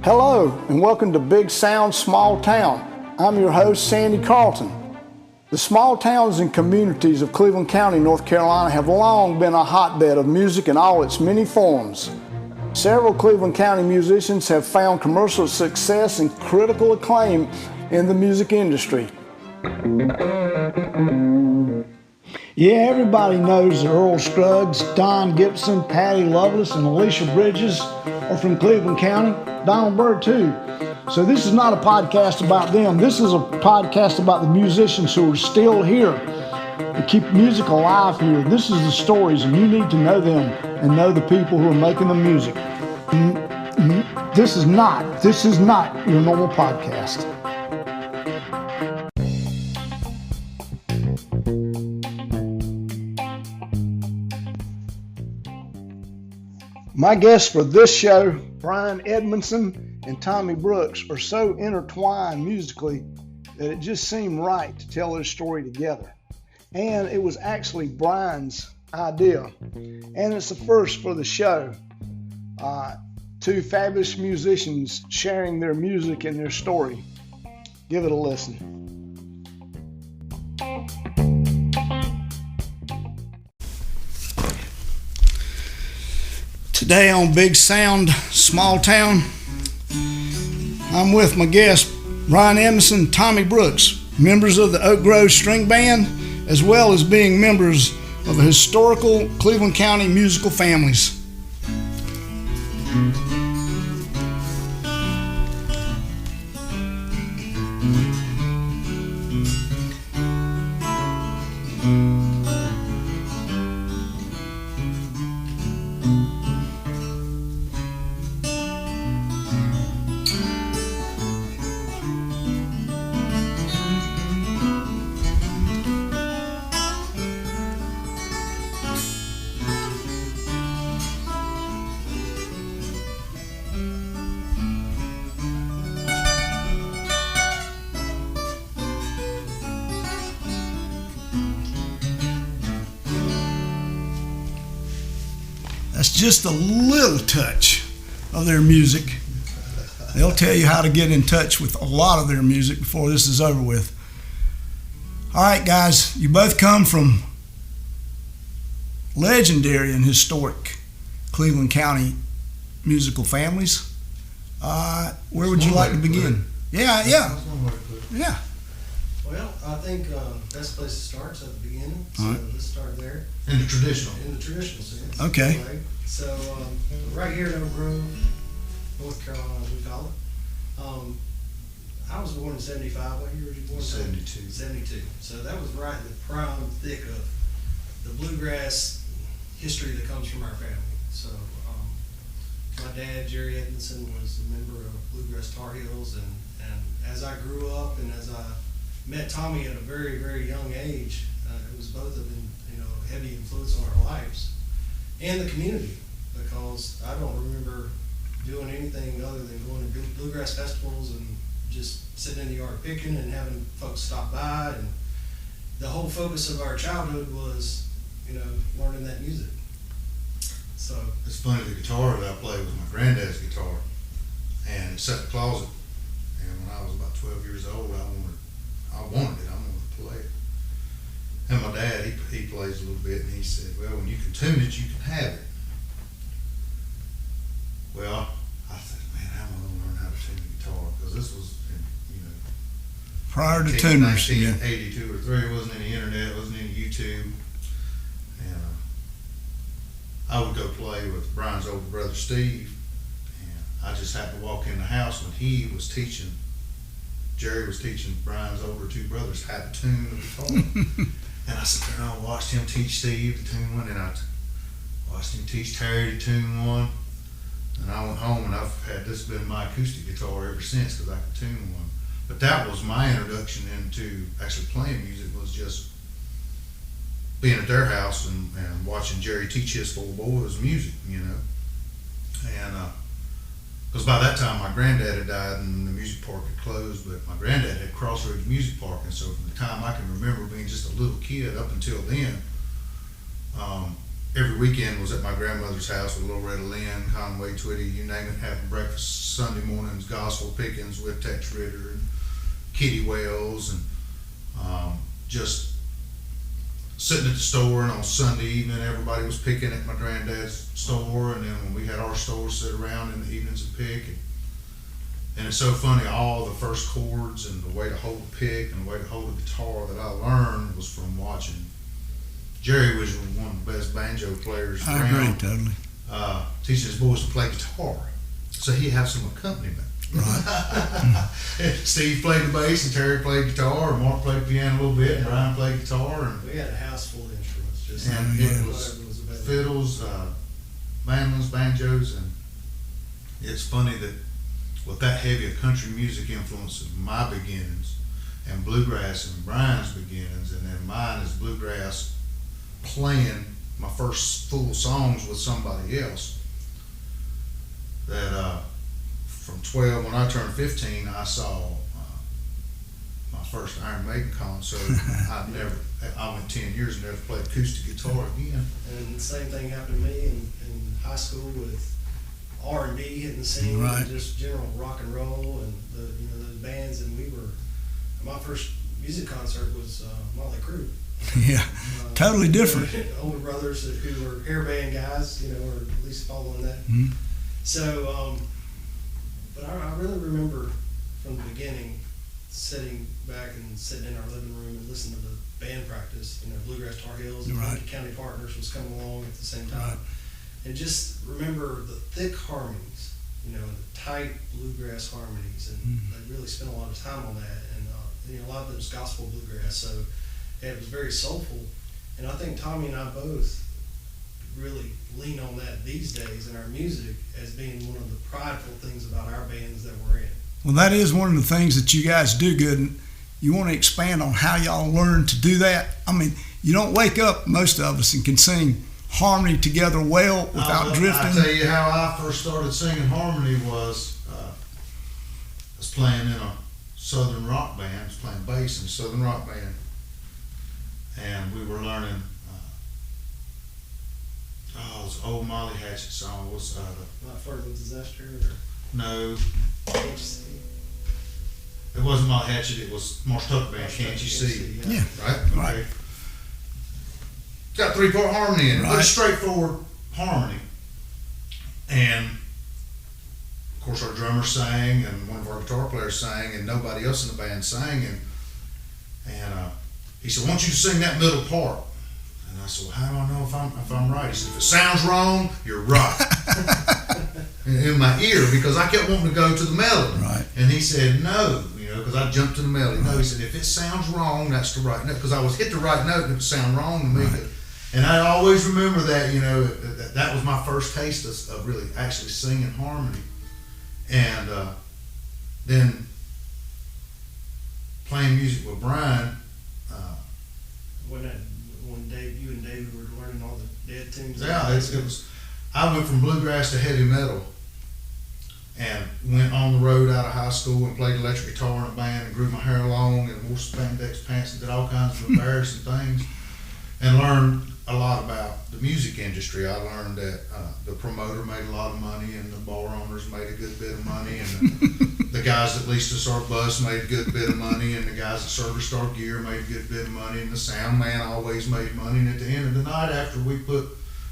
Hello, and welcome to Big Sound Small Town. I'm your host, Sandy Carlton. The small towns and communities of Cleveland County, North Carolina have long been a hotbed of music in all its many forms. Several Cleveland County musicians have found commercial success and critical acclaim in the music industry. Yeah, everybody knows that Earl Scruggs, Don Gibson, Patty Loveless, and Alicia Bridges are from Cleveland County. Donald Byrd, too. So this is not a podcast about them. This is a podcast about the musicians who are still here to keep music alive here. This is the stories, and you need to know them and know the people who are making the music. This is not your normal podcast. My guests for this show, Brian Edmonson and Tommy Brooks, are so intertwined musically that it just seemed right to tell their story together. And it was actually Brian's idea. And it's the first for the show. Two fabulous musicians sharing their music and their story. Give it a listen. Today on Big Sound Small Town, I'm with my guests Brian Edmonson and Tommy Brooks, members of the Oak Grove String Band, as well as being members of the historical Cleveland County musical families. That's just a little touch of their music. They'll tell you how to get in touch with a lot of their music before this is over with. All right, guys, you both come from legendary and historic Cleveland County musical families. Where would you like to begin? Yeah. Well, I think best place to start is at the beginning. So let's start there. In the traditional sense. Okay. Anyway. So right here in Oak Grove, North Carolina, as we call it. I was born in 75. What year were you born? 72. 72. So that was right in the prime thick of the bluegrass history that comes from our family. So my dad, Jerry Edmonson, was a member of Bluegrass Tar Heels, and as I grew up and as I met Tommy at a very, very young age, it was both of them, heavy influence on our lives and the community, because I don't remember doing anything other than going to bluegrass festivals and just sitting in the yard picking and having folks stop by, and the whole focus of our childhood was, learning that music. So it's funny, the guitar that I played was my granddad's guitar, and it sat in the closet. And when I was about 12 years old, I wanted to play it. And my dad, he plays a little bit, and he said, well, when you can tune it, you can have it. Well, I said, man, how am I going to learn how to tune the guitar? Because this was, prior to tuners, 1982 or 3, wasn't any internet, wasn't any YouTube. And I would go play with Brian's older brother, Steve, and I just happened to walk in the house when he was teaching. Jerry was teaching Brian's older two brothers how to tune the guitar. And I sat there and I watched him teach Steve to tune one, and I watched him teach Terry to tune one. And I went home, and I've had this been my acoustic guitar ever since, because I could tune one. But that was my introduction into actually playing music, was just being at their house and watching Jerry teach his four boys music, And because by that time my granddad had died and the music park had closed, but my granddad had Crossroads Music Park, and so from the time I can remember being just a little kid up until then, every weekend was at my grandmother's house with Little Red Lynn, Conway Twitty, you name it, having breakfast Sunday mornings, gospel pickings with Tex Ritter and Kitty Wells, and just sitting at the store. And on Sunday evening, everybody was picking at my granddad's store, and then when we had our store, sit around in the evenings and pick. And it's so funny, all the first chords and the way to hold a pick and the way to hold a guitar that I learned was from watching. Jerry was one of the best banjo players I around. agree, totally. Teaching his boys to play guitar. So he'd have some accompaniment. Right. Steve played the bass and Terry played guitar, and Mark played piano a little bit, and Brian played guitar. And We had a house full of instruments, just And yeah. it was whatever was available. fiddles, mandolins, banjos, and it's funny that with that heavy of country music influence of my beginnings, and bluegrass and Brian's beginnings, and then mine is bluegrass playing my first full songs with somebody else, that from 12, when I turned 15, I saw my first Iron Maiden concert. I went 10 years and never played acoustic guitar again. And the same thing happened to me in high school with R&B hitting the scene, Right. and just general rock and roll, and those bands. And my first music concert was Motley Crue. Yeah, totally different. Older brothers who were hair band guys, or at least following that. Mhm. So, but I really remember from the beginning sitting back and sitting in our living room and listening to the band practice. Bluegrass Tar Heels and Right. County Partners was coming along at the same time. Right. And just remember the thick harmonies, the tight bluegrass harmonies, and they really spent a lot of time on that. And a lot of it was gospel bluegrass, so it was very soulful. And I think Tommy and I both really lean on that these days in our music as being one of the prideful things about our bands that we're in. Well, that is one of the things that you guys do good. And you want to expand on how y'all learn to do that? I mean, you don't wake up, most of us, and can sing harmony together well without drifting. I'll tell you how I first started singing harmony was I was playing in a southern rock band. I was playing bass in a southern rock band, and we were learning it was an old Molly Hatchet song. What's Not Fertile Disaster or no, HC. it wasn't Molly Hatchet. It was Marsh Tucker Band. Can't you see? Yeah. Right. Right. Okay. It's got 3-part harmony in it. But Right. it's straightforward harmony. And of course, our drummer sang, and one of our guitar players sang, and nobody else in the band sang. And he said, "I want you to sing that middle part." And I said, "Well, how do I know if I'm right?" He said, "If it sounds wrong, you're right." in my ear, because I kept wanting to go to the melody. Right. And he said, "No," because I jumped to the melody. No, he said, "If it sounds wrong, that's the right note." Because I was hit the right note and it would sound wrong to me. Right. And I always remember that, that was my first taste of really actually singing harmony. And then playing music with Brian. When you and David were learning all the dead tunes. Yeah, it was. I went from bluegrass to heavy metal, and went on the road out of high school and played electric guitar in a band and grew my hair long and wore spandex pants and did all kinds of embarrassing things, and learned a lot about the music industry. I learned that the promoter made a lot of money, and the bar owners made a good bit of money, and the guys that leased us our bus made a good bit of money, and the guys that serviced our gear made a good bit of money, and the sound man always made money. And at the end of the night, after we put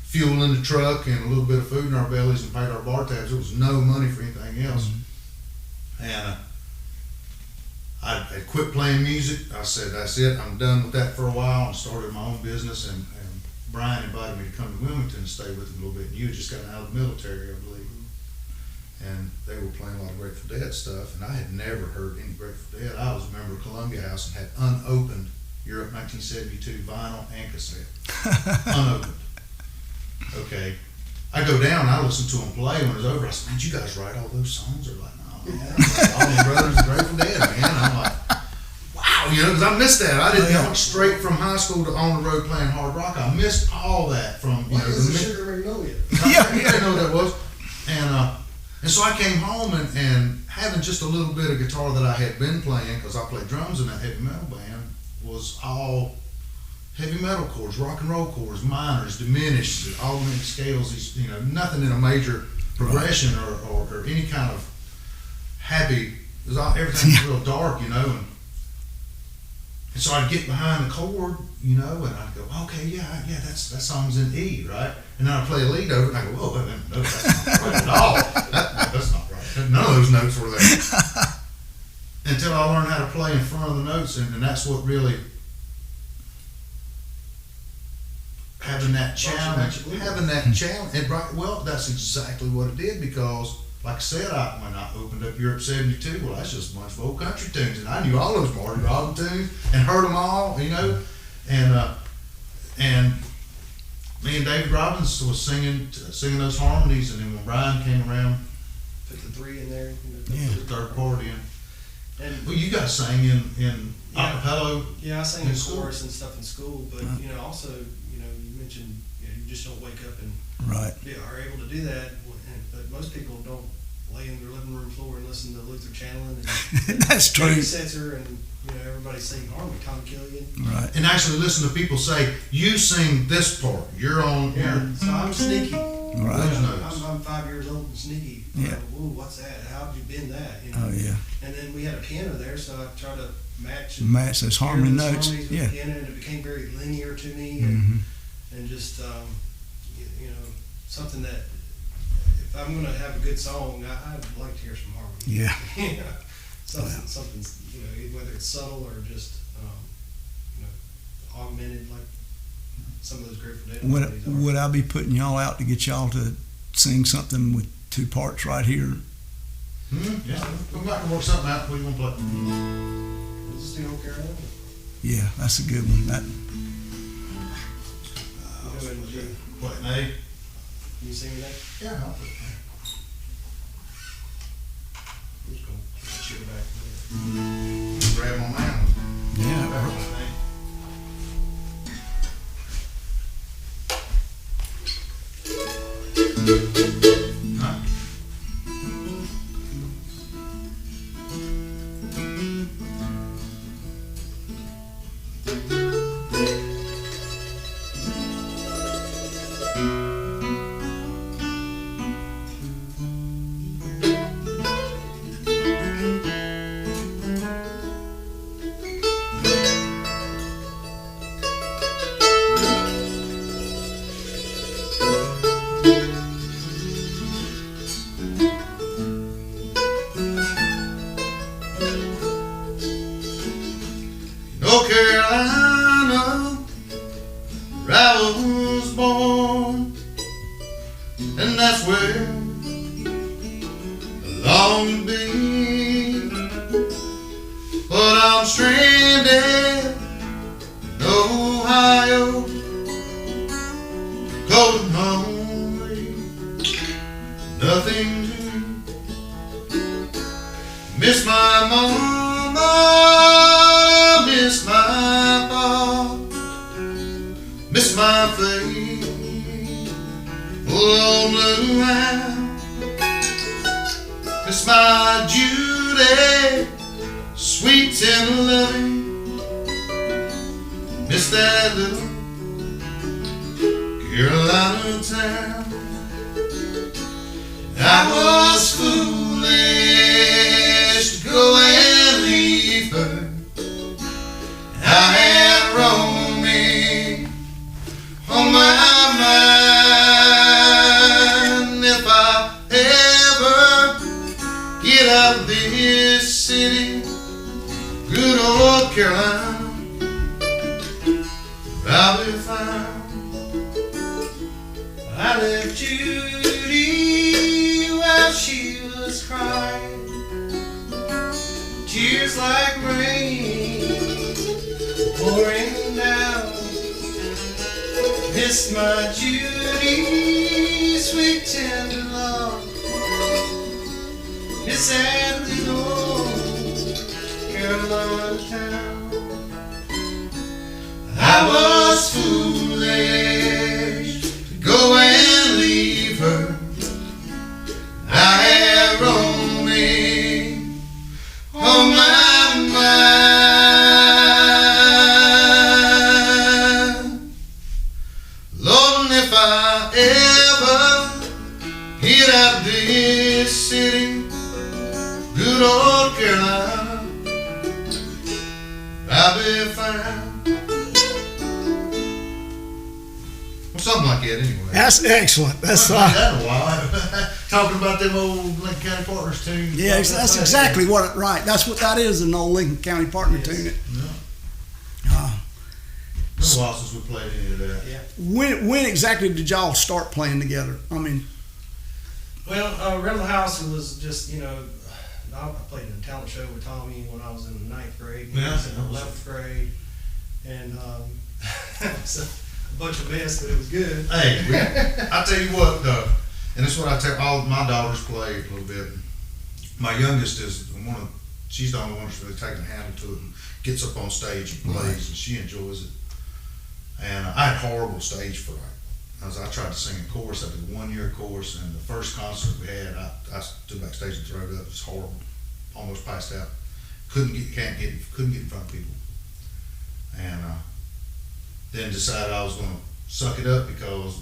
fuel in the truck and a little bit of food in our bellies and paid our bar tabs, there was no money for anything else. And I quit playing music. I said, "That's it, I'm done with that for a while," and started my own business. And Brian invited me to come to Wilmington and stay with him a little bit. And you had just gotten out of the military, I believe. And they were playing a lot of Grateful Dead stuff, and I had never heard any Grateful Dead. I was a member of Columbia House and had unopened Europe 1972 vinyl and cassette. Unopened. Okay. I go down and I listen to them play when it's over. I said, "Man, did you guys write all those songs?" They're like, "No, all my brothers are Grateful Dead, man." I'm like, wow, because I missed that. I went straight from high school to on the road playing hard rock. I missed all that from, What is the Sugar Magnolia? Yeah. I didn't know what that was. And so I came home and having just a little bit of guitar that I had been playing, because I played drums in that heavy metal band, was all heavy metal chords, rock and roll chords, minors, diminished, augmented scales. These, you know, nothing in a major progression or any kind of happy. It was all, everything's real dark, you know, and so I'd get behind the chord, you know, and I'd go, okay, yeah, that song's in E, right? And then I'd play a lead over it, and I go, whoa, no, that's not right at all. That's not right. None of those notes were there. Until I learned how to play in front of the notes, and that's what really, having that challenge, and well, that's exactly what it did, because like I said, when I opened up Europe '72, well, that's just a bunch of old country tunes, and I knew all those Marty Robbins tunes and heard them all, you know, and me and David Robbins was singing those harmonies, and then when Brian came around, Put the 3 in there. the third part in. And Well, you guys sang in acapella. yeah, I sang in in school? chorus and stuff in school, but you know, also, you know, you mentioned, you know, you just don't wake up and Right. are able to do that. But most people don't lay in their living room floor and listen to Luther Channeling and That's true. Eddie Setzer and, you know, everybody sing harmony, Tom Killian. Right. And actually listen to people say, you sing this part, you're on, So I'm sneaky. Right. Those notes. I'm 5 years old and sneaky. Yeah. Ooh, what's that? How'd you bend that? You know? Oh yeah. And then we had a piano there, so I tried to match Match those hear harmony those notes. harmonies with Yeah. the piano, and it became very linear to me, and just you know, something that if I'm going to have a good song, I'd like to hear some harmony. Yeah. You know, something, you know, whether it's subtle or just you know, augmented, like some of those Grateful Dead melodies are. Would I be putting y'all out to get y'all to sing something with 2 parts right here? Yeah, we'll have to work something out. What do you want to play? We'll just do Old Carolina. Yeah, that's a good one. That, We'll go ahead and do. What, an A? Can you sing that? Yeah, I'll put it Who's going to shoot it back? there. Grab on that one. yeah. Grab on that. Huh? North Carolina, where I was born, and that's where I long to be. But I'm stranded in Ohio, cold and hungry, nothing to miss my mama, miss my pop, miss my face, oh blue house, miss my Judy, sweet tender loving, miss that little Carolina town. I was foolish to go and leave her. I had roaming on my mind. If I ever get out of this city, good old Carolina, I'll be fine. I left Judy while she was crying, tears like rain pouring down. Miss my Judy, sweet tender love, miss that little Carolina town. I was foolish to go and leave her. I had roaming on my mind. out this city, good old Carolina, I'll be fine. Well, something like that anyway. That's excellent. That's That a while. Talking about them old Lincoln County partners too. yeah, that's exactly what. Right, that's what that is. An old Lincoln County partner Yes. tune. Yeah. Been a while since we played any of that. Yeah. When exactly did y'all start playing together? I mean, Well, around the house, it was just, I played in a talent show with Tommy when I was in the 9th grade. He Yeah, was in that the was- 11th grade. And it was a bunch of mess, but it was good. Hey, I tell you what, and this is what I tell all my daughters play a little bit. My youngest is she's the only one that's really taken a handle to it and gets up on stage and plays, and she enjoys it. And I had horrible stage fright. As I tried to sing a chorus, I did a 1-year course, and the first concert we had, I stood backstage and threw it up. It was horrible, almost passed out. Couldn't get in front of people, and then decided I was going to suck it up because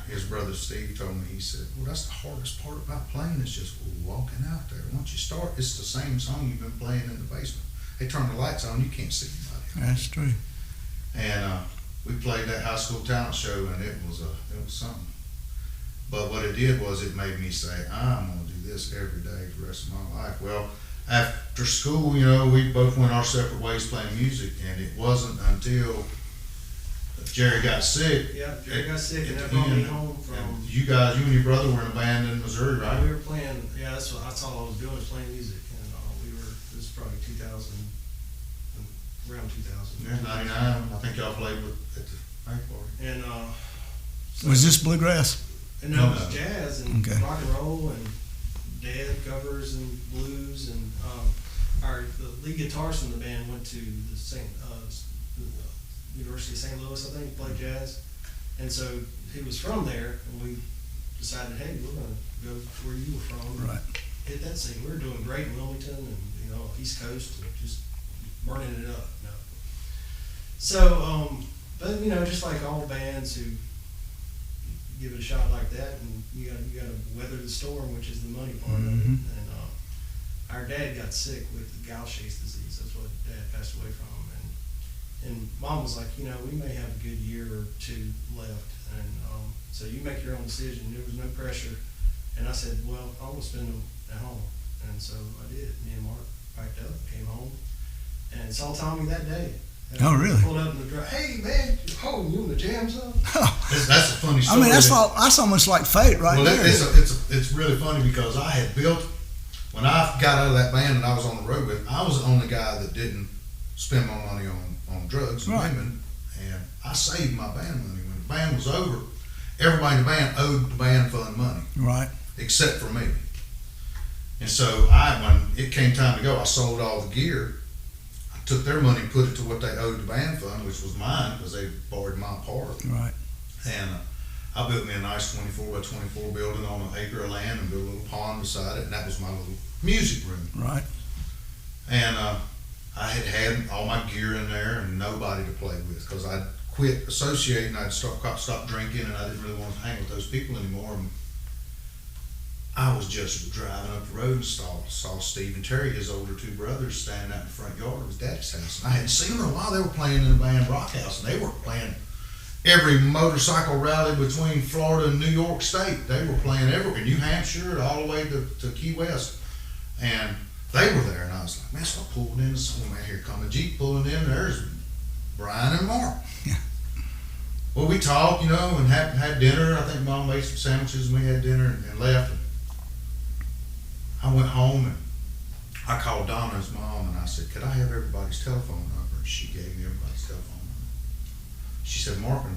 his brother Steve told me, he said, well, that's the hardest part about playing is just walking out there. Once you start, it's the same song you've been playing in the basement. They turn the lights on, you can't see anybody. that's true. And we played that high school talent show, and it was something. But what it did was it made me say, I'm going to do this every day for the rest of my life. Well, after school, we both went our separate ways playing music, and it wasn't until Jerry got sick. Yeah, Jerry got sick, and at that the brought me end. home from. And you and your brother were in a band in Missouri, right? We were playing, that's all I was doing was playing music. And this was probably 2000, around 2000. Yeah, 99. I think y'all played at the night party. And Was this bluegrass? and that No. was jazz and Okay. rock and roll and dead covers and blues and the lead guitarist in the band went to the University of St. Louis, I think, to play jazz, and so he was from there, and we decided, hey, we're gonna go where you were from, Right. hit that scene. We were doing great in Wilmington and East Coast, and just burning it up. So, but just like all bands who give it a shot like that, and you got to weather the storm, which is the money part of it. Mhm. And our dad got sick with Gaucher's disease. That's what Dad passed away from. And Mom was like, we may have a good year or two left, and so you make your own decision. There was no pressure, and I said, well, I'm gonna spend them at home, and so I did. Me and Mark packed up, came home, and saw Tommy that day. Oh, really? Pulled up in the drive. Hey, man, you in the jam zone? That's a funny I story. mean, that's almost like fate, right Well, there. it's really funny because I had built, when I got out of that band and I was on the road with, I was the only guy that didn't spend my money on drugs and Right. women, and I saved my band money. When the band was over, everybody in the band owed the band fund money, Right. except for me. And so when it came time to go, I sold all the gear. I took their money and put it to what they owed the band fund, which was mine because they borrowed my part. Right. And I built me a nice 24 by 24 building on an acre of land and built a little pond beside it, and that was my little music room. Right. And I had all my gear in there and nobody to play with because I'd quit associating. I'd stop drinking, and I didn't really want to hang with those people anymore. And I was just driving up the road and saw Steve and Terry, his older two brothers, standing out in the front yard of his daddy's house. And I hadn't seen them in a while. They were playing in the band Rock House, and they were playing every motorcycle rally between Florida and New York State. They were playing everywhere, New Hampshire, all the way to Key West. And they were there, and I was like, man, so I pulled in, so man, here come a Jeep pulling in, there's Brian and Mark. Yeah. Well, we talked, and had dinner. I think Mom made some sandwiches, and we had dinner and left. And I went home, and I called Donna's mom, and I said, could I have everybody's telephone number? And she gave me everybody's telephone number. She said, Mark and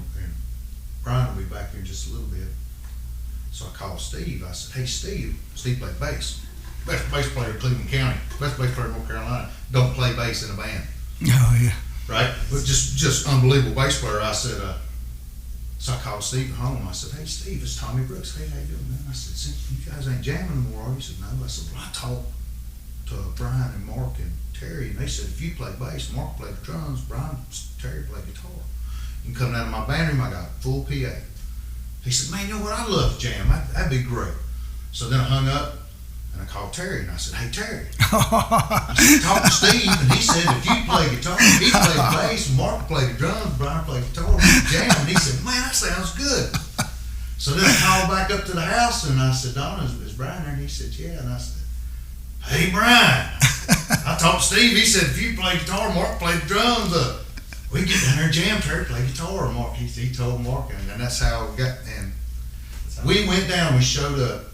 Brian will be back here in just a little bit. So I called Steve. I said, hey, Steve played bass. Best bass player in Cleveland County, best bass player in North Carolina, don't play bass in a band, Oh, yeah. right? But just unbelievable bass player. I said, so I called Steve at home. I said, hey, Steve, it's Tommy Brooks. Hey, how you doing, man? I said, since you guys ain't jamming anymore, are you? He said, no. I said, well, I talked to Brian and Mark and Terry, and they said, if you play bass, Mark played the drums, Terry played guitar. You can come down to my band room, I got full PA. He said, man, you know what? I'd love to jam. That'd be great. So then I hung up and I called Terry and I said, "Hey Terry," I said, "talk to Steve," and he said, "if you play guitar, he played the bass, and Mark played the drums, Brian played guitar, we could jam." And he said, "Man, that sounds good." So then I called back up to the house and I said, "Donna, is Brian there?" And he said, "Yeah." And I said, "Hey Brian," I talked to Steve. He said, "if you play guitar, Mark played the drums. We get down there and jam. Terry play guitar." Mark, he told Mark, and that's how we got. And we went down. We showed up.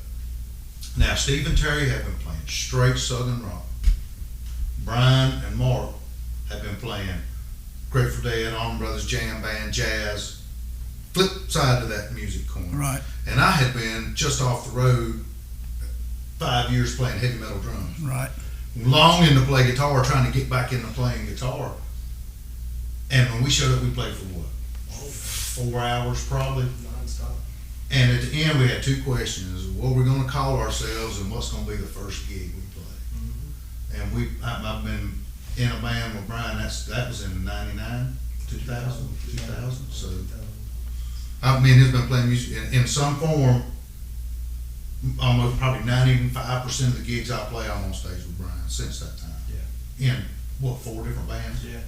Now Steve and Terry have been playing straight Southern rock. Brian and Mark have been playing Grateful Dead, Allman Brothers Jam Band, jazz. Flip side to that music coin. Right. And I had been just off the road 5 years playing heavy metal drums. Right. Longing to play guitar, trying to get back into playing guitar. And when we showed up, we played for what? 4 hours probably. Non-stop. And at the end, we had two questions: what we're going to call ourselves, and what's going to be the first gig we play. And I've been in a band with Brian. That was in '99, 2000. So I mean, he's been playing music in some form. Almost probably 95% of the gigs I play, I'm on stage with Brian since that time. Yeah. In what, 4 different bands? Yeah.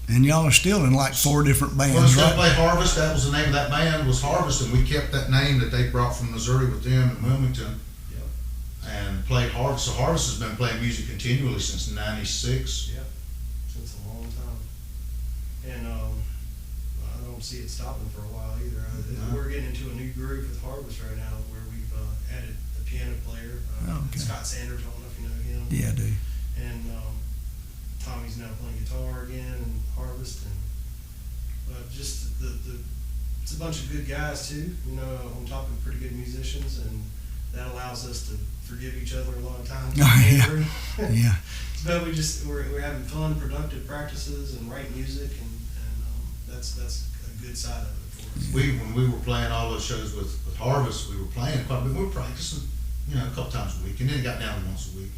And y'all are still in like 4 different bands, Well, we still right? play Harvest. That was the name of that band, was Harvest, and we kept that name that they brought from Missouri with them in Wilmington. Yep. And played Harvest. So Harvest has been playing music continually since '96. Yep. Since a long time. And I don't see it stopping for a while either. No. We're getting into a new groove with Harvest right now where we've added a piano player. Okay. Scott Sanders, I don't know if you know him. Yeah, I do. And Tommy's now playing guitar again in Harvest, and just it's a bunch of good guys too, you know, on top of pretty good musicians, and that allows us to forgive each other a lot of times. Oh, yeah. Yeah. But we're having fun, productive practices and writing music, and that's a good side of it for us. When we were playing all those shows with Harvest, we were playing quite a bit. We were practicing, you know, a couple times a week, and then it got down to once a week.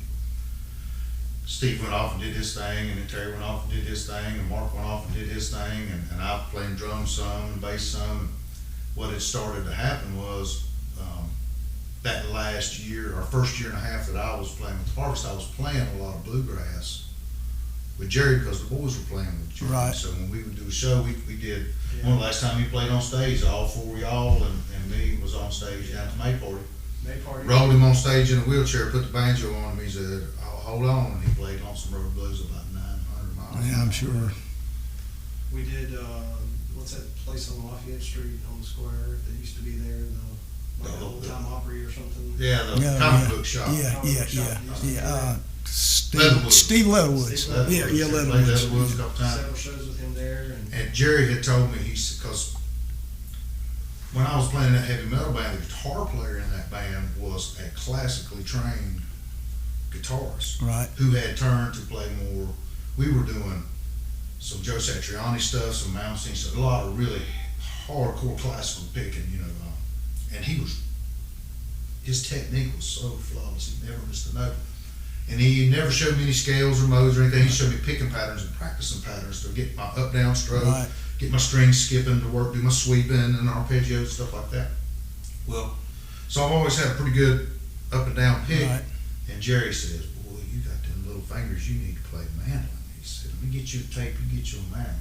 Steve went off and did his thing, and then Terry went off and did his thing, and Mark went off and did his thing, and I was playing drums some and bass some. What had started to happen was that last year, or first year and a half that I was playing with Harvest, I was playing a lot of bluegrass with Jerry because the boys were playing with Jerry. Right. So when we would do a show, we did, one of the last time he played on stage, all 4 of y'all and me was on stage down at the May Party. May Party. Rolled him on stage in a wheelchair, put the banjo on him, he said, "Oh, hold on," and he played Lonesome Road Blues about 900 miles. Yeah, I'm sure. We did, what's that place on Lafayette Street on the square that used to be there, the Old Time Opry or something? Yeah, the Yeah, comic yeah. book shop. Yeah. Leatherwoods. Steve Leatherwoods. Steve Leatherwoods. Yeah, Played Leatherwoods. Leatherwoods a couple times. Several shows with him there, And Jerry had told me, because when I was playing that heavy metal band, the guitar player in that band was a classically trained guitarist Right. who had turned to play more. We were doing some Joe Satriani stuff, some Malmsteen stuff, a lot of really hardcore classical picking, you know. And his technique was so flawless, he never missed a note. And he never showed me any scales or modes or anything. He showed me picking patterns and practicing patterns to get my up-down stroke, Right. get my strings skipping to work, do my sweeping and arpeggios, stuff like that. Well, so I've always had a pretty good up and down pick. Right. And Jerry says, "Boy, you got them little fingers, you need to play mandolin." He said, "Let me get you a tape, you get you a mandolin."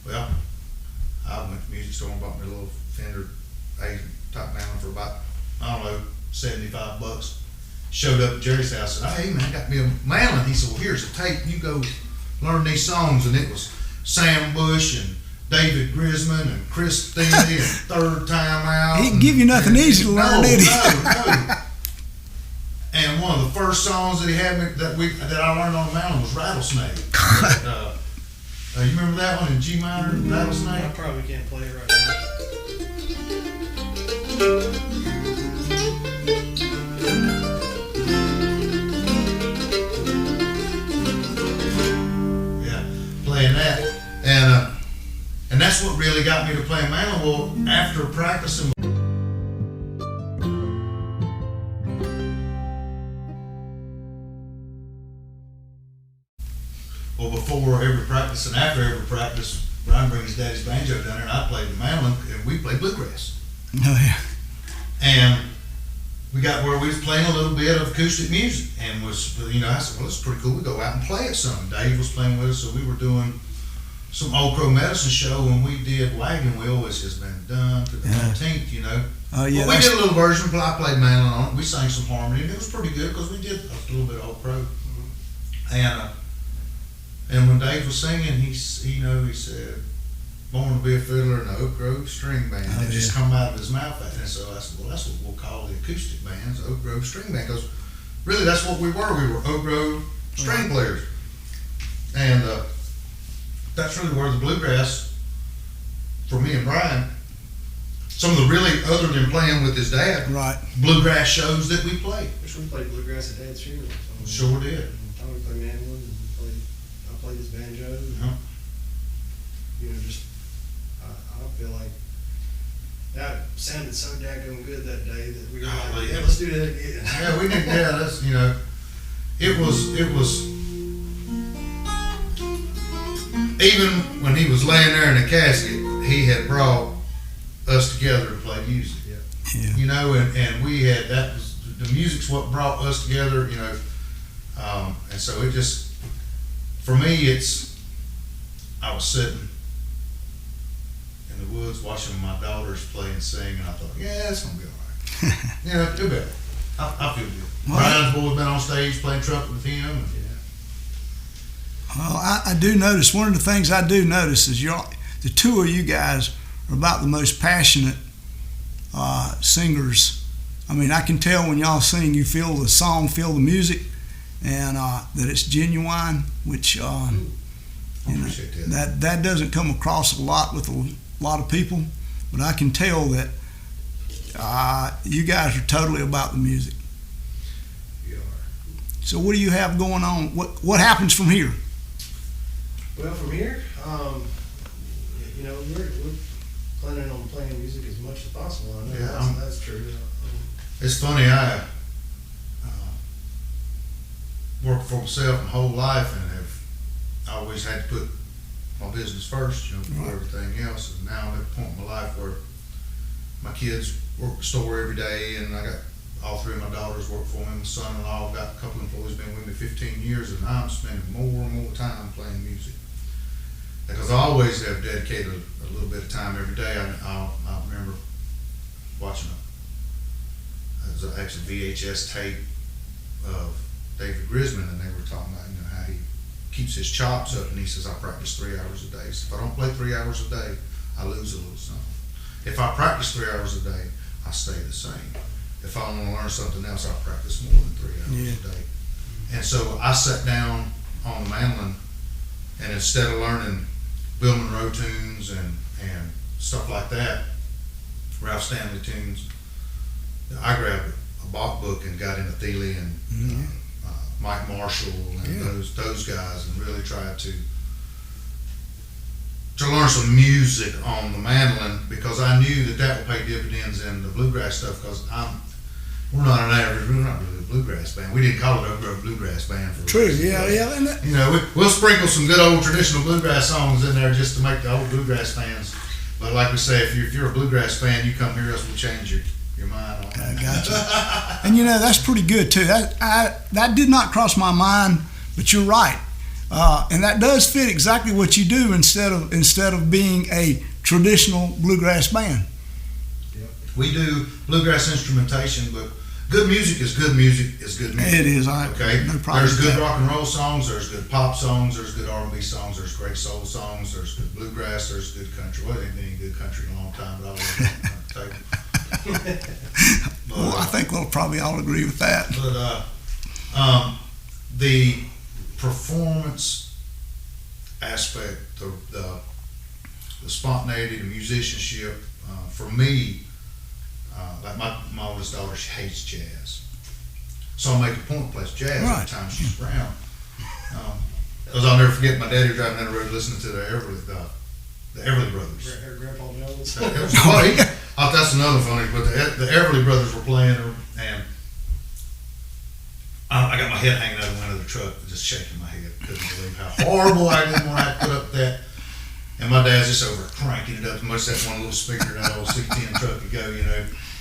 Well, I went to the music store and bought me a little Fender A type mandolin for about, I don't know, $75. Showed up at Jerry's house and said, "Hey man, I got me a mandolin." He said, "Well, here's a tape, you go learn these songs." And it was Sam Bush and David Grisman and Chris Thinney and Third Time Out. He didn't give you nothing easy to learn, did he? No. And one of the first songs that he had me that I learned on the mandolin was Rattlesnake. You remember that one in G minor, I Rattlesnake? probably can't play it right now. Yeah, playing that, and that's what really got me to play mandolin. Well, after practicing. Well, before every practice and after every practice, Brian brings his daddy's banjo down there, and I played the mandolin, and we played bluegrass. Oh, yeah. And we got where we was playing a little bit of acoustic music, and was, I said, well, it's pretty cool. We go out and play it some. Dave was playing with us, so we were doing some Old Crow Medicine show when we did Wagon Wheel, which has been done to the 19th, Oh yeah. But we did a little version. I played mandolin on it. We sang some harmony, and it was pretty good because we did a little bit of Old Crow. And when Dave was singing, he said, "Born to be a fiddler in the Oak Grove String Band." It just come out of his mouth. And so I said, well, that's what we'll call the acoustic bands, Oak Grove String Band, because really that's what we were. We were Oak Grove string players. And that's really where the bluegrass, for me and Brian, some of the really, other than playing with his dad, bluegrass shows that we played. Which we played bluegrass at Dad's funeral. Sure did. Tommy played mandolin, and I played his banjo. Uh-huh. I feel like that sounded so daggone good that day that we were like, Golly. yeah, let's do that again. Yeah, we did. Yeah, that's it was. Even when he was laying there in the casket, he had brought us together to play music. Yeah. And we had, that was, the music's what brought us together. And so it just, for me, I was sitting in the woods watching my daughters play and sing, and I thought, yeah, it's gonna be all right. Do better. I feel good. Brian's boy been on stage playing trumpet with him. And, Well, I do notice, one of the things I do notice is the two of you guys are about the most passionate singers. I mean, I can tell when y'all sing, you feel the song, feel the music, and that it's genuine, which appreciate that. that doesn't come across a lot with a lot of people, but I can tell that you guys are totally about the music. We are. So what do you have going on? What happens from here? Well, from here, we're planning on playing music as much as possible. I know that's true. It's funny, I worked for myself my whole life and have always had to put my business first, before everything else. And now I'm at the point in my life where my kids work the store every day, and I got all three of my daughters work for me. My son-in-law, got a couple of employees, been with me 15 years, and I'm spending more and more time playing music. Because I always have dedicated a little bit of time every day. I remember watching it was actually VHS tape of David Grisman, and they were talking about how he keeps his chops up, and he says, I practice 3 hours a day. So if I don't play 3 hours a day, I lose a little something. If I practice 3 hours a day, I stay the same. If I want to learn something else, I'll practice more than 3 hours a day. And so I sat down on the mandolin, and instead of learning Bill Monroe tunes and stuff like that, Ralph Stanley tunes, I grabbed a Bach book and got into Thiele and Mike Marshall and those guys, and really tried to learn some music on the mandolin, because I knew that would pay dividends in the bluegrass stuff. Because we're not really a bluegrass band. We didn't call it Oak Grove Bluegrass Band for True, reason. yeah. And We'll sprinkle some good old traditional bluegrass songs in there just to make the old bluegrass fans. But like we say, if you're a bluegrass fan, you come hear us, we'll change your mind on it. I gotcha. And that's pretty good too. That did not cross my mind, but you're right. And that does fit exactly what you do instead of being a traditional bluegrass band. Yep. We do bluegrass instrumentation, but good music is good music is good music. It is. Okay. No problem There's with good that. rock and roll songs. There's good pop songs. There's good R&B songs. There's great soul songs. There's good bluegrass. There's good country. Well, there ain't been any good country in a long time, but I love it. Well, I think we'll probably all agree with that. But the performance aspect, the spontaneity, the musicianship, for me, like my oldest daughter, she hates jazz. So I'll make a point to play jazz every time she's around. Because I'll never forget my daddy driving down the road listening to the Everly Brothers. Her Grandpa Jones. That's another funny, but the Everly Brothers were playing, and I got my head hanging out the window of the truck, just shaking my head. Couldn't believe how horrible I did when I put up that. And my dad's just over cranking it up as much as that one little speaker in that old C10 truck could go,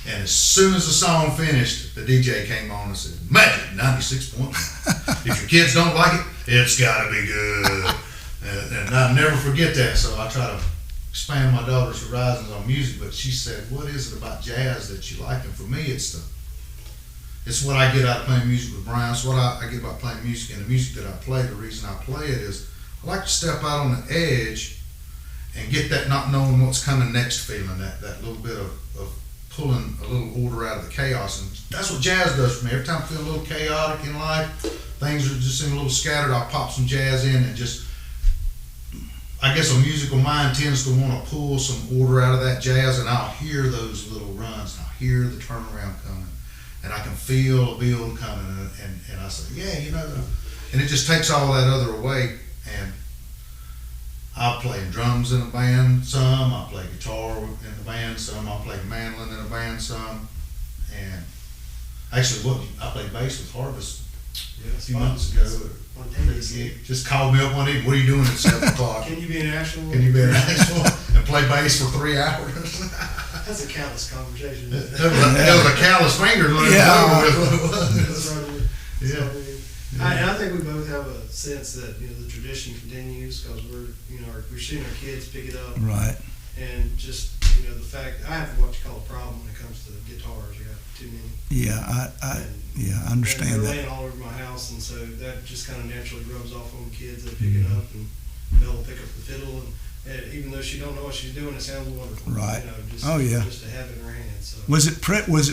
And as soon as the song finished, the DJ came on and said, Magic 96.1. If your kids don't like it, it's got to be good. And I'll never forget that. So I try to expand my daughter's horizons on music. But she said, what is it about jazz that you like? And for me, it's what I get out of playing music with Brian. It's what I get about playing music. And the music that I play, the reason I play it is I like to step out on the edge and get that not knowing what's coming next feeling, that little bit of pulling a little order out of the chaos. And that's what jazz does for me. Every time I feel a little chaotic in life, things are just seem a little scattered, I'll pop some jazz in and just, I guess a musical mind tends to want to pull some order out of that jazz, and I'll hear those little runs, and I'll hear the turnaround coming, and I can feel a build coming, and I say, yeah, you know, and it just takes all that other away. And I play drums in a band some, I play guitar in the band some, I play mandolin in a band some, and actually I played bass with Harvest a few months ago. Just called me up one evening, what are you doing at 7 o'clock? Can you be in Asheville? Can you be in Asheville and play bass for 3 hours? That's a callous conversation. That was a callous finger when it was over with. Yeah. I think we both have a sense that the tradition continues because we're seeing our kids pick it up, Right. and just the fact I have what you call a problem when it comes to guitars. I got too many. Yeah, I understand and that. they're laying all over my house, and so that just kind of naturally rubs off on the kids. They pick it up, and Belle will pick up the fiddle, and even though she don't know what she's doing, it sounds wonderful. Right. Just, Oh, yeah. Just to have it in her hand. So. Was it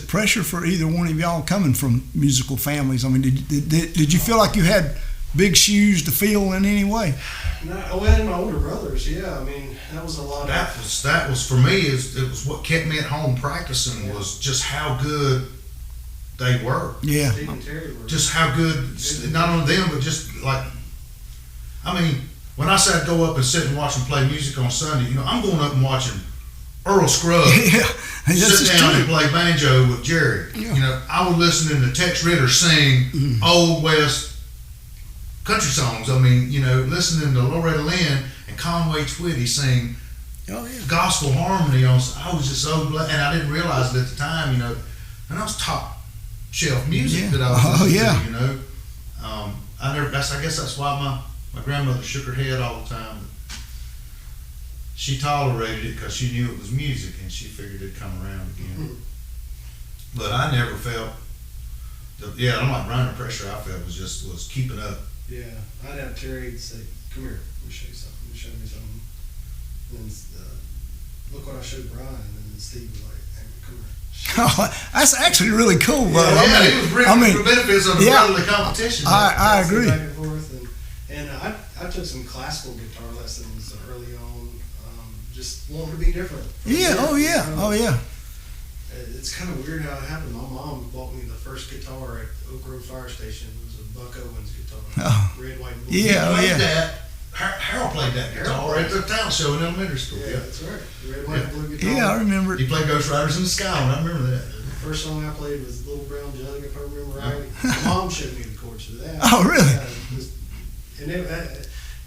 pressure for either one of y'all coming from musical families? I mean, did you feel like you had big shoes to fill in any way? No, well, and my older brothers, yeah. I mean, that was a lot. That was for me. It was what kept me at home practicing was just how good they were. Yeah. Steve and Terry were. Just how good, not only them, but just like, I mean, when I say I'd go up and sit and watch them play music on Sunday, I'm going up and watching Earl Scruggs sit down and play banjo with Jerry. Yeah. I was listening to Tex Ritter sing Old West country songs. I mean, listening to Loretta Lynn and Conway Twitty sing gospel harmony on. I was just so glad, and I didn't realize it at the time, and that was top shelf music that I was listening to. I guess that's why my grandmother shook her head all the time. She tolerated it because she knew it was music, and she figured it'd come around again. But I never felt, unlike Brian, the pressure I felt was keeping up. Yeah, I'd have Terry say, "Come here, let me show you something. Let me show me something." And look what I showed Brian, and then Steve was like, "Hey, come here." Oh, that's actually really cool. It was really the benefits of a friendly competition. I agree. Back and forth, and I took some classical guitar lessons early on, just wanting to be different. Yeah. It's kind of weird how it happened. My mom bought me the first guitar at Oak Grove Fire Station. It was a Buck Owens guitar, red, white, and blue. Yeah. Harold played that guitar at the town show in elementary school. Yeah, that's right. Red, white, and blue guitar. Yeah, I remember it. He played Ghost Riders in the Sky, and I remember that. The first song I played was Little Brown Jug, if I remember right. My mom showed me the chords to that. Oh, really?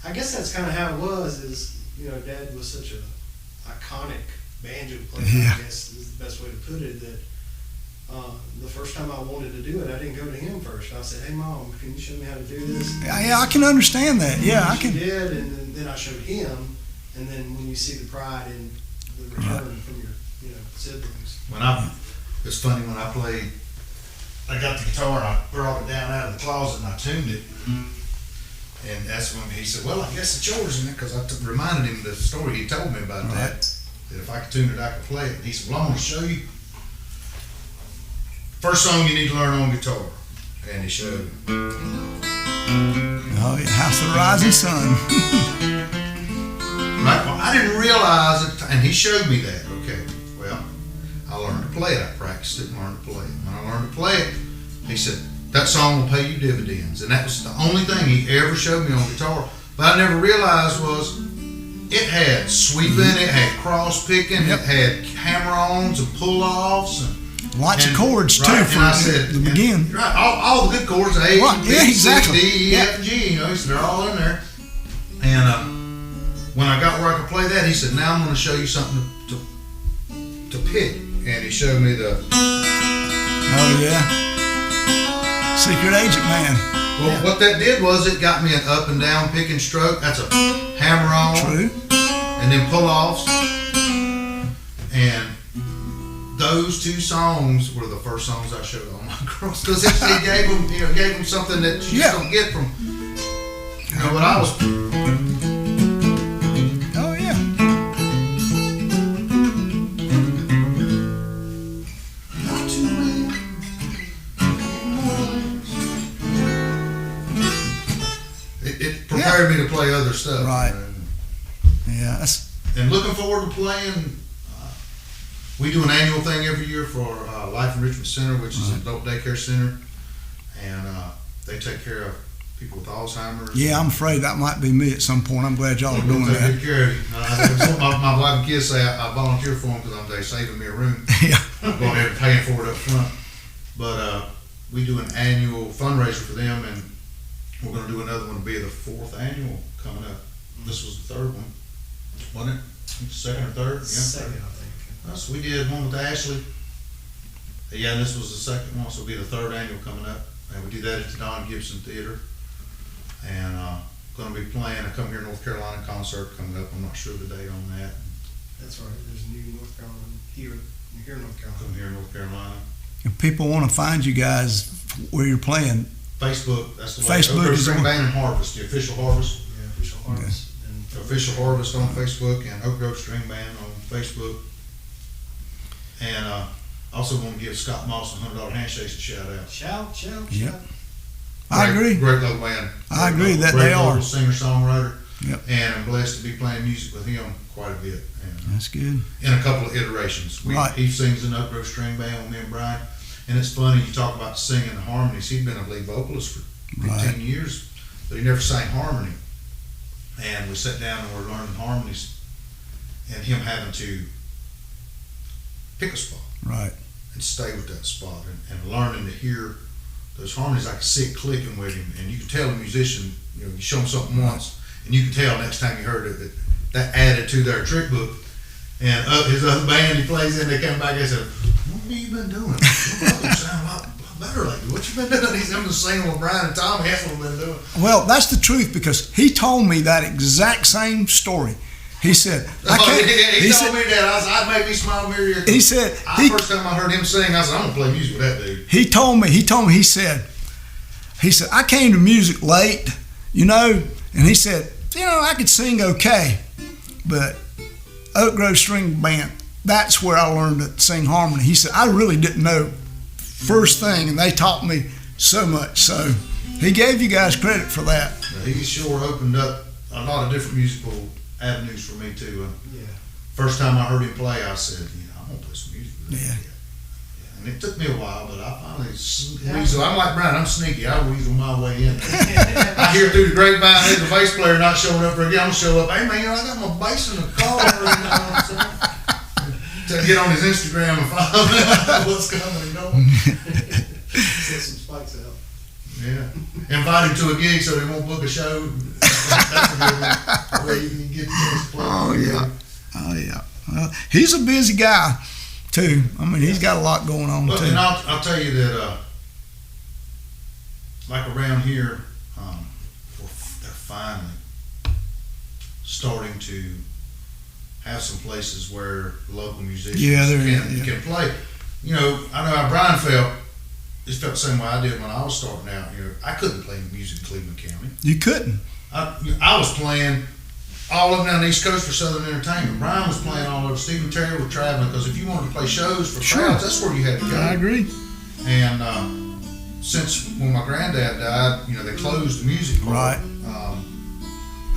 I guess that's kind of how it was. Dad was such a iconic banjo player. Yeah. I guess is the best way to put it. That the first time I wanted to do it, I didn't go to him first. I said, "Hey, Mom, can you show me how to do this?" Yeah, I can understand that. Yeah, I can. She did, and then I showed him, and then when you see the pride in the return from your siblings. It's funny when I got the guitar and I brought it down out of the closet and I tuned it. And that's when he said, "Well, I guess it's yours," because I reminded him of the story he told me about that if I could tune it, I could play it. And he said, "Well, I'm going to show you. First song you need to learn on guitar." And he showed me. Oh, yeah, House of the Rising Sun. Right? Well, I didn't realize it, and he showed me that. Okay, well, I learned to play it. I practiced it and learned to play it. When I learned to play it, he said, "That song will pay you dividends." And that was the only thing he ever showed me on guitar. But I never realized was it had sweeping, it had cross picking, it had hammer-ons and pull-offs. Lots of chords, too, from the beginning. Right, all the good chords, A, B, C, D, E, F, and G, so they're all in there. And when I got where I could play that, he said, "Now I'm going to show you something to pick." and he showed me the. Oh yeah. Secret agent man. Well, what that did was it got me an up and down pick and stroke. That's a hammer on. True. And then pull offs. And those two songs were the first songs I showed all my girls because it gave them something that you just don't get from what I was. Oh yeah. Not too late. It prepared me to play other stuff. Right. Yeah. That's. And looking forward to playing. We do an annual thing every year for Life Enrichment Center, which is an adult daycare center, and they take care of people with Alzheimer's. Yeah, I'm afraid that might be me at some point. I'm glad y'all are doing Take that. good care of you. My wife and kids say I volunteer for them because they're saving me a room. Yeah. I'm going ahead and paying for it up front. But we do an annual fundraiser for them, and we're going to do another one. It'll be the 4th annual coming up. This was the 3rd one, wasn't it? Second or third? Yeah. Second, I think. So we did one with Ashley. Yeah, and this was the second one, so it'll be the 3rd annual coming up. And we do that at the Don Gibson Theater. And going to be playing a Come Here North Carolina concert coming up. I'm not sure the date on that. That's right. There's a new North Carolina here in North Carolina. Come Here North Carolina. If people want to find you guys where you're playing, Facebook, that's the way. Facebook Oak Grove is Spring the one. Band and Harvest, the official Harvest. Yeah, official harvest. And Official Harvest on Facebook and Oak Grove String Band on Facebook. And also want to give Scott Moss and $100 Handshakes a shout out. Shout. Yep. I agree. Great local band. I agree that Great they are. local singer-songwriter. Yep. And I'm blessed to be playing music with him quite a bit. And That's good. in a couple of iterations. Right. He sings in Oak Grove String Band with me and Brian. And it's funny, you talk about singing the harmonies. He'd been a lead vocalist for 15 Right. years, but he never sang harmony. And we sat down and we're learning harmonies and him having to pick a spot Right. and stay with that spot and learning to hear those harmonies. I could see it clicking with him, and you can tell a musician, you show him something once, and you can tell next time you heard it that added to their trick book. And his other band he plays in, they come back and said, "What have you been doing? You sound a lot better lately. What you been doing?" He's I'm just singing with Brian and Tommy. That's what we've been doing. Well, that's the truth because he told me that exact same story. He said, "I can't." He told me that. I'd make me smile mirror. He said, First time I heard him sing, I said, "I'm gonna play music with that dude." He told me. He said, I came to music late, and he said, I could sing okay, but Oak Grove String Band, that's where I learned to sing harmony. He said, I really didn't know first thing, and they taught me so much. So he gave you guys credit for that. He sure opened up a lot of different musical avenues for me too. yeah. First time I heard him play, I said, I'm gonna play some music with that Yeah. kid. And it took me a while, but I finally weasel. I'm like Brian, I'm sneaky. I weasel my way in there. I hear through the grapevine, there's a bass player not showing up for a game. I'm gonna show up. Hey man, I got my bass in the car. To get on his Instagram and follow what's coming and going. Set some spikes out. Yeah. Invite him to a gig so they won't book a show. That's a good one. Where you can get to play. Oh yeah. Well, he's a busy guy too. I mean, he's got a lot going on But, too. and I'll tell you that, like around here, they're finally starting to have some places where local musicians can play. I know how Brian felt. He felt the same way I did when I was starting out. I couldn't play music in Cleveland County. You couldn't. I was playing all up and down the East Coast for Southern Entertainment. Brian was playing all over. Steve and Terry were traveling because if you wanted to play shows for crowds, that's where you had to go. I agree. And since when my granddad died, they closed the music part. Right.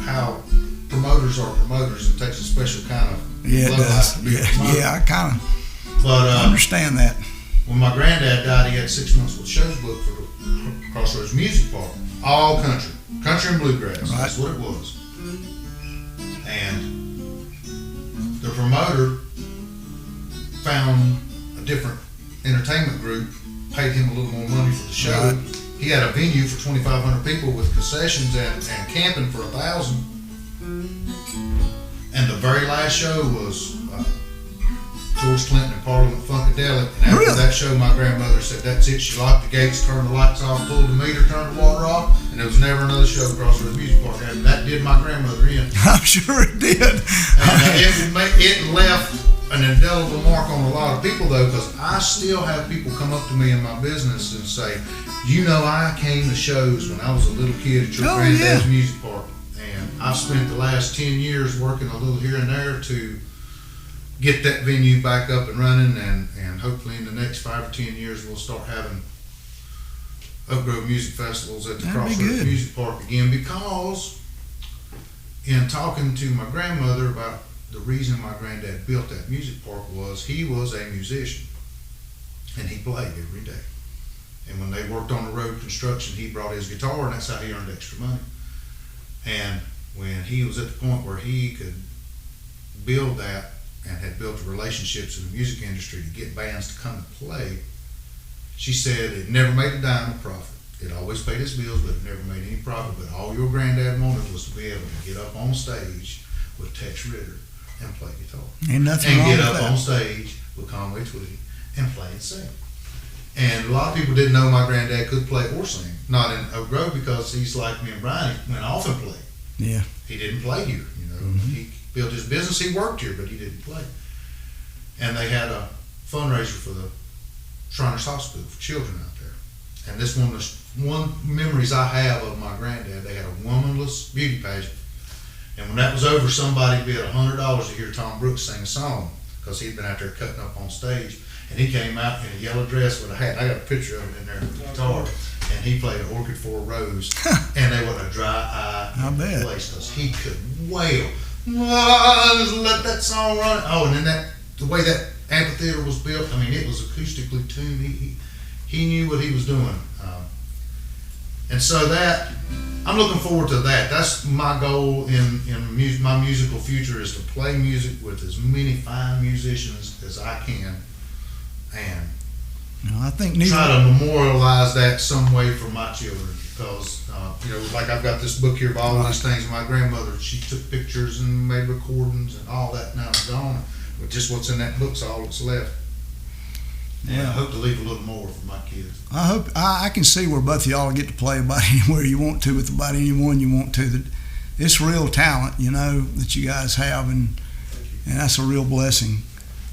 How promoters are promoters, it takes a special kind of Yeah, it love life does. to be a promoter. Yeah, I kind of But understand that. when my granddad died, he had 6 months with shows booked for the Crossroads Music Park. All country and bluegrass. Right. That's what it was. And the promoter found a different entertainment group, paid him a little more money for the show. Right. He had a venue for 2,500 people with concessions and camping for 1,000. And the very last show was George Clinton and Parliament Funkadelic. And after Really? that show, my grandmother said, that's it. She locked the gates, turned the lights off, pulled the meter, turned the water off, and there was never another show across the music park. And that did my grandmother in. I'm sure it did. And it left an indelible mark on a lot of people, though, because I still have people come up to me in my business and say, I came to shows when I was a little kid at your granddad's music park. And I've spent the last 10 years working a little here and there to get that venue back up and running, and hopefully in the next 5 or 10 years we'll start having Oak Grove music festivals at the That'd be Crossroads good. Music Park again, because in talking to my grandmother about the reason my granddad built that music park was he was a musician and he played every day. And when they worked on the road construction, he brought his guitar, and that's how he earned extra money. And when he was at the point where he could build that and had built the relationships in the music industry to get bands to come to play, she said it never made a dime of profit. It always paid his bills, but it never made any profit. But all your granddad wanted was to be able to get up on stage with Tex Ritter and play guitar. Ain't nothing And wrong get with up that. on stage with Conway Twitty and play and sing. And a lot of people didn't know my granddad could play or sing. Not in Oak Grove, because he's like me and Brian, he went off and played. Yeah. He didn't play here, He built his business, he worked here, but he didn't play. And they had a fundraiser for the Shriners Hospital for children out there. And this one memories I have of my granddad, they had a womanless beauty pageant. And when that was over, somebody bid $100 to hear Tom Brooks sing a song, because he'd been out there cutting up on stage. And he came out in a yellow dress with a hat. I got a picture of him in there with a guitar. And he played an Orchid for a Rose. And they were a dry eye I bet. place, because he could wail. Just let that song run. Oh, and then the way that amphitheater was built, I mean, it was acoustically tuned. He knew what he was doing. And so that, I'm looking forward to that. That's my goal in my musical future, is to play music with as many fine musicians as I can, and I think try to memorialize that some way for my children, because like I've got this book here of all these things. My grandmother, she took pictures and made recordings, and all that now is gone. But just what's in that book's all that's left. And I hope to leave a little more for my kids. I hope I can see where both of y'all get to play about anywhere you want to, with about anyone you want to. That it's real talent, that you guys have, and that's a real blessing.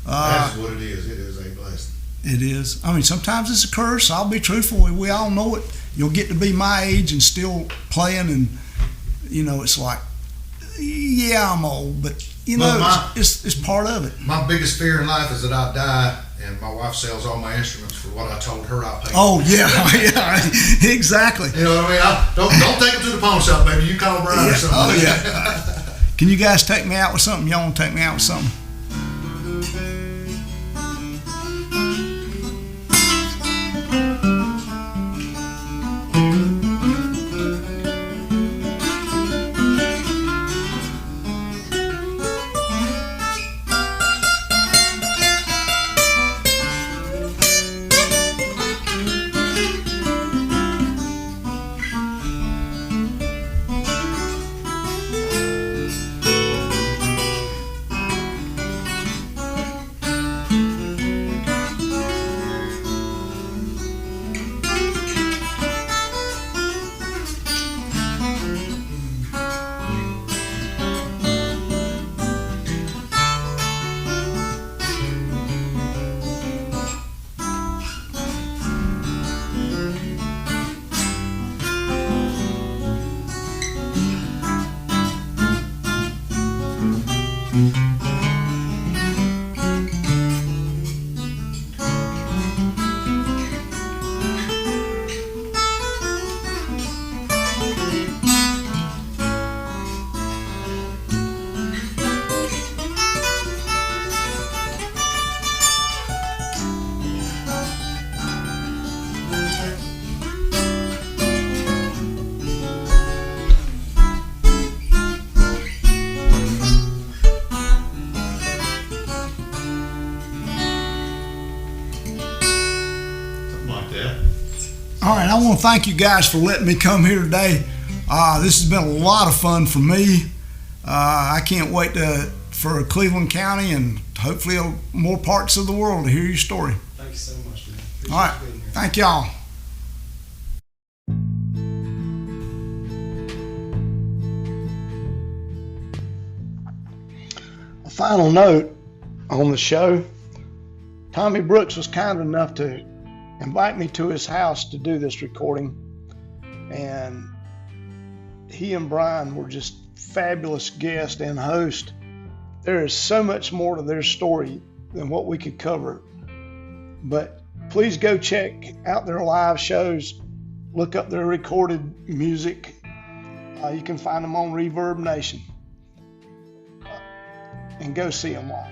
That's what it is. It is a blessing. It is. I mean, sometimes it's a curse. I'll be truthful. We all know it. You'll get to be my age and still playing, and it's like, yeah, I'm old, but it's part of it. My biggest fear in life is that I die and my wife sells all my instruments for what I told her I paid. Oh yeah, yeah, exactly. You know what I mean? Don't take them to the pawn shop, baby. You call Brian or something. Oh yeah. Can you guys take me out with something? Y'all want to take me out with something? All right, I want to thank you guys for letting me come here today. This has been a lot of fun for me. I can't wait for Cleveland County and hopefully more parts of the world to hear your story. Thank you so much, man. Appreciate All right. you being here. Thank y'all. A final note on the show. Tommy Brooks was kind enough to invite me to his house to do this recording. And he and Brian were just fabulous guests and hosts. There is so much more to their story than what we could cover. But please go check out their live shows. Look up their recorded music. You can find them on Reverb Nation. And go see them all.